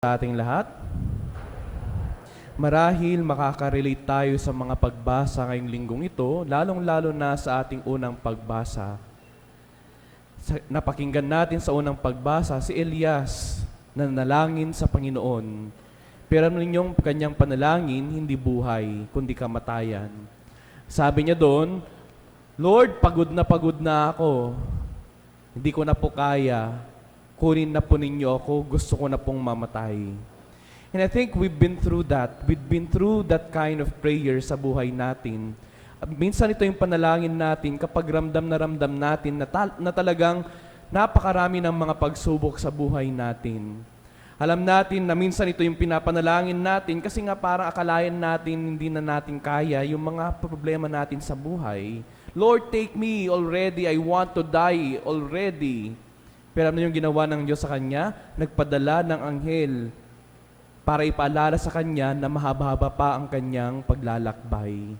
Sa ating lahat. Marahil makaka-relate tayo sa mga pagbasa ngayong linggong ito, lalong-lalo na sa ating unang pagbasa. Napakinggan natin sa unang pagbasa si Elias na nanalangin sa Panginoon. Pero ano ninyong kanyang panalangin, hindi buhay, kundi kamatayan. Sabi niya doon, Lord, pagod na ako. Hindi ko na po kaya. Kunin na po ninyo ako, gusto ko na pong mamatay. And I think we've been through that. We've been through that kind of prayer sa buhay natin. Minsan ito yung panalangin natin kapag ramdam natin na talagang napakarami ng mga pagsubok sa buhay natin. Alam natin na minsan ito yung pinapanalangin natin kasi nga parang akalain natin hindi na natin kaya yung mga problema natin sa buhay. Lord, take me already. I want to die already. Pero ano yung ginawa ng Diyos sa kanya? Nagpadala ng anghel para ipaalala sa kanya na mahaba-haba pa ang kanyang paglalakbay.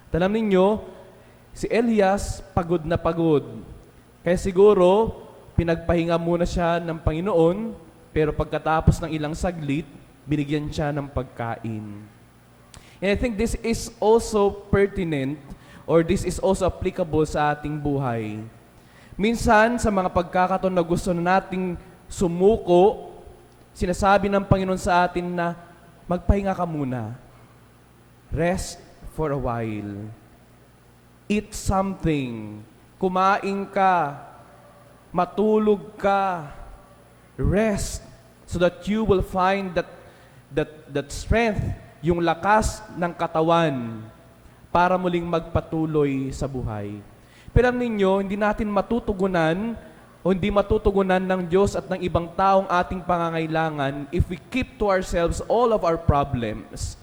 At alam ninyo, si Elias pagod na pagod. Kaya siguro, pinagpahinga muna siya ng Panginoon, pero pagkatapos ng ilang saglit, binigyan siya ng pagkain. And I think this is also pertinent, or this is also applicable sa ating buhay. Minsan, sa mga pagkakataon na gusto nating sumuko, sinasabi ng Panginoon sa atin na magpahinga ka muna. Rest for a while. Eat something. Kumain ka. Matulog ka. Rest so that you will find that strength, yung lakas ng katawan para muling magpatuloy sa buhay. Pero ninyo, hindi natin matutugunan o hindi matutugunan ng Diyos at ng ibang taong ating pangangailangan if we keep to ourselves all of our problems.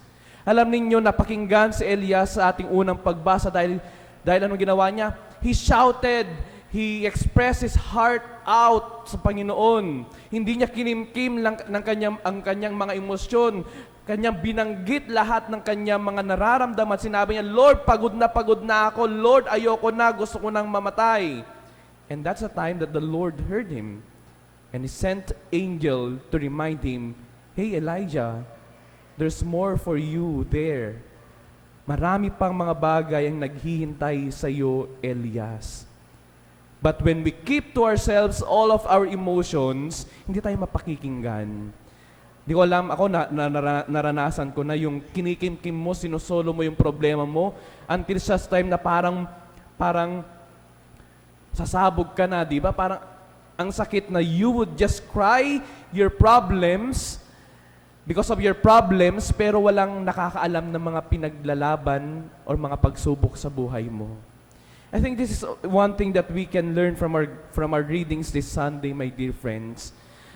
Alam ninyo, napakinggan si Elias sa ating unang pagbasa dahil anong ginawa niya? He shouted, he expressed his heart out sa Panginoon. Hindi niya kinimkim ang kanyang mga emosyon. Kanyang binanggit lahat ng kanyang mga nararamdaman. Sinabi niya, Lord, pagod na ako. Lord, ayoko na. Gusto ko nang mamatay. And that's the time that the Lord heard him. And He sent angel to remind him, Hey, Elijah, there's more for you there. Marami pang mga bagay ang naghihintay sa iyo, Elias. But when we keep to ourselves all of our emotions, hindi tayo mapakikinggan. Di ko alam, ako naranasan ko na yung kinikimkim mo, sinusolo mo yung problema mo, until sa time na parang sasabog ka na, di ba? Parang ang sakit na you would just cry your problems because of your problems, pero walang nakakaalam ng mga pinaglalaban or mga pagsubok sa buhay mo. I think this is one thing that we can learn from our readings this Sunday, my dear friends.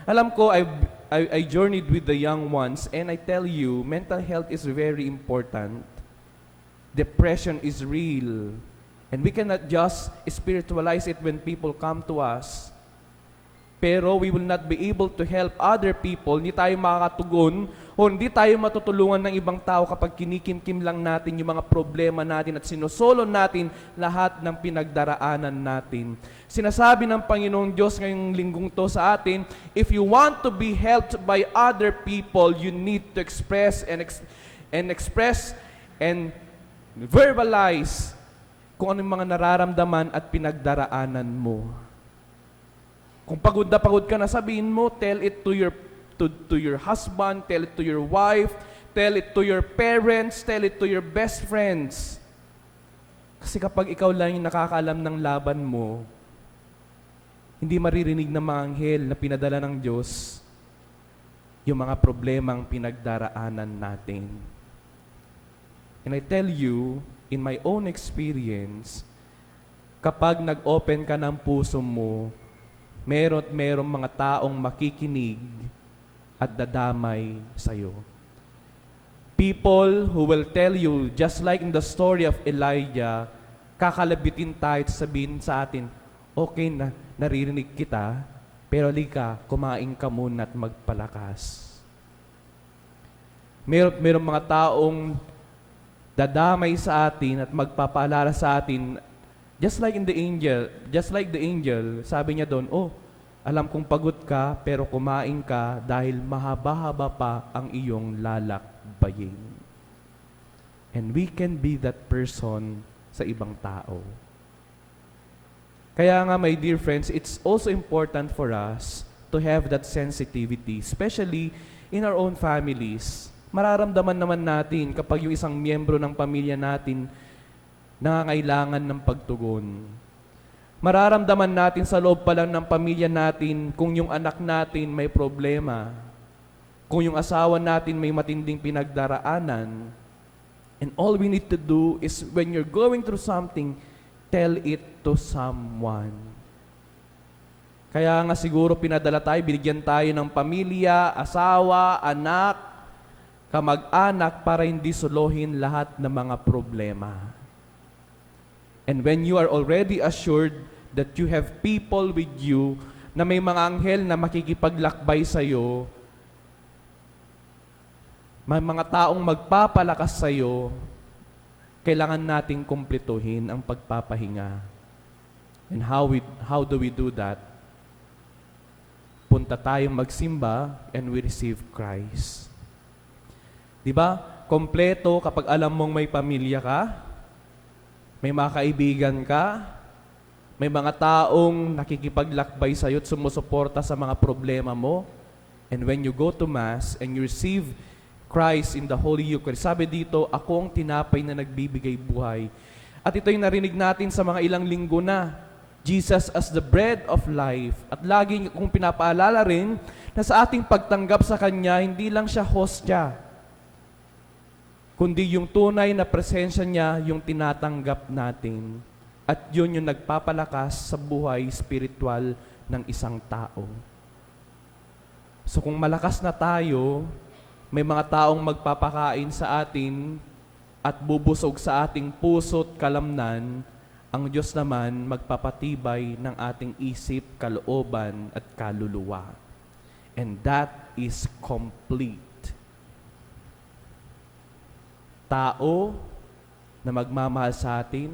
Alam ko, I journeyed with the young ones, and I tell you, mental health is very important. Depression is real. And we cannot just spiritualize it when people come to us. Pero we will not be able to help other people, hindi tayo makakatugon, o hindi tayo matutulungan ng ibang tao kapag kinikimkim lang natin yung mga problema natin at sinusolo natin lahat ng pinagdaraanan natin. Sinasabi ng Panginoong Diyos ngayong linggong to sa atin, if you want to be helped by other people, you need to express and verbalize kung ano yung mga nararamdaman at pinagdaraanan mo. Kung pagod ka na, sabihin mo, tell it to your husband, tell it to your wife, tell it to your parents, tell it to your best friends. Kasi kapag ikaw lang yung nakakaalam ng laban mo, hindi maririnig ng mga anghel na pinadala ng Diyos yung mga problemang pinagdaraanan natin. And I tell you, in my own experience, kapag nag-open ka ng puso mo, merong mga taong makikinig at dadamay sa'yo. People who will tell you, just like in the story of Elijah, kakalabitin tayo at sabihin sa atin, okay na, naririnig kita, pero halika, kumain ka muna at magpalakas. Merong mga taong dadamay sa atin at magpapaalala sa atin, just like the angel, sabi niya doon, Alam kong pagod ka, pero kumain ka dahil mahaba-haba pa ang iyong lalakbayin. And we can be that person sa ibang tao. Kaya nga, my dear friends, it's also important for us to have that sensitivity, especially in our own families. Mararamdaman naman natin kapag yung isang miyembro ng pamilya natin nangangailangan ng pagtugon. Mararamdaman natin sa loob pa lang ng pamilya natin kung yung anak natin may problema, kung yung asawa natin may matinding pinagdaraanan. And all we need to do is when you're going through something, tell it to someone. Kaya nga siguro pinadala tayo, binigyan tayo ng pamilya, asawa, anak, kamag-anak para hindi suluhin lahat ng mga problema. And when you are already assured that you have people with you na may mga anghel na makikipaglakbay sa iyo, may mga taong magpapalakas sa iyo, kailangan nating kumpletuhin ang pagpapahinga. And how do we do that? Punta tayong magsimba and we receive Christ. Di ba? Kompleto kapag alam mong may pamilya ka, may mga kaibigan ka, may mga taong nakikipaglakbay sa iyo at sumusuporta sa mga problema mo. And when you go to Mass and you receive Christ in the Holy Eucharist, sabi dito, ako ang tinapay na nagbibigay buhay. At ito yung narinig natin sa mga ilang linggo na, Jesus as the bread of life. At laging kong pinapaalala rin na sa ating pagtanggap sa Kanya, hindi lang siya hostya, kundi yung tunay na presensya niya yung tinatanggap natin. At yun yung nagpapalakas sa buhay spiritual ng isang tao. So kung malakas na tayo, may mga taong magpapakain sa atin at bubusog sa ating puso't kalamnan, ang Diyos naman magpapatibay ng ating isip, kalooban at kaluluwa. And that is complete. Tao na magmamahal sa atin,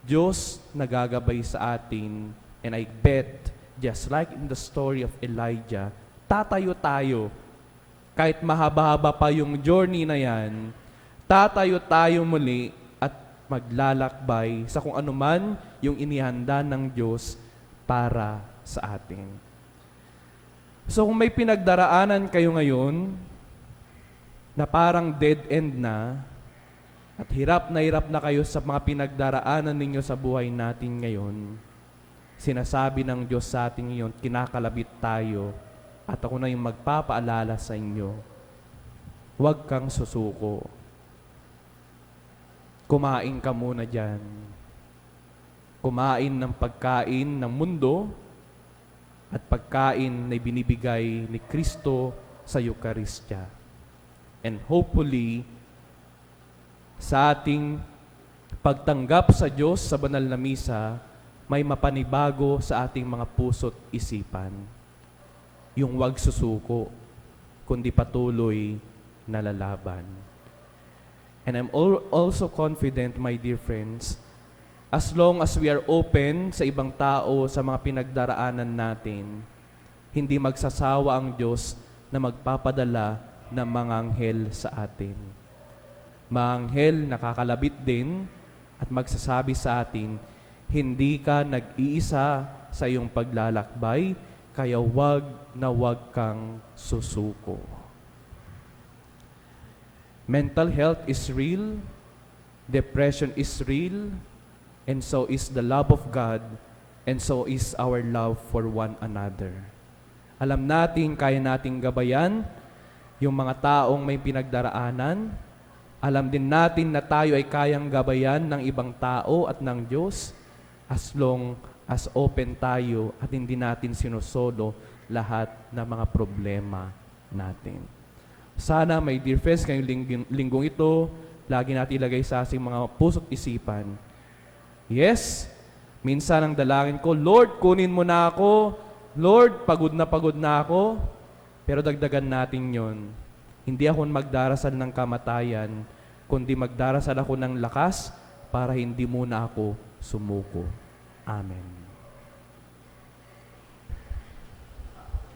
Diyos nagagabay sa atin, and I bet, just like in the story of Elijah, tatayo tayo. Kahit mahaba-haba pa yung journey na yan, tatayo tayo muli at maglalakbay sa kung anuman yung inihanda ng Diyos para sa atin. So kung may pinagdaraanan kayo ngayon, na parang dead end na, at hirap na kayo sa mga pinagdaraanan ninyo sa buhay natin ngayon, sinasabi ng Diyos sa atin ngayon, kinakalabit tayo, at ako na yung magpapaalala sa inyo, huwag kang susuko. Kumain ka muna dyan. Kumain ng pagkain ng mundo, at pagkain na binibigay ni Kristo sa Eukaristya. And hopefully, sa ating pagtanggap sa Diyos sa banal na misa, may mapanibago sa ating mga puso't isipan. Yung wag susuko, kundi patuloy na lalaban. And I'm also confident, my dear friends, as long as we are open sa ibang tao, sa mga pinagdaraanan natin, hindi magsasawa ang Diyos na magpapadala ng mga anghel sa atin. Mga anghel nakakalabit din at magsasabi sa atin, hindi ka nag-iisa sa iyong paglalakbay, kaya wag na wag kang susuko. Mental health is real, depression is real, and so is the love of God, and so is our love for one another. Alam natin, kaya nating gabayan yung mga taong may pinagdaraanan. Alam din natin na tayo ay kayang gabayan ng ibang tao at ng Diyos as long as open tayo at hindi natin sinusolo lahat ng mga problema natin. Sana, my dear friends, ngayong linggong ito, lagi natin ilagay sa ating mga puso't isipan. Yes, minsan ang dalangin ko, Lord, kunin mo na ako. Lord, pagod na ako. Pero dagdagan natin yon. Hindi ako magdarasal ng kamatayan, kundi magdarasal ako ng lakas para hindi muna ako sumuko. Amen.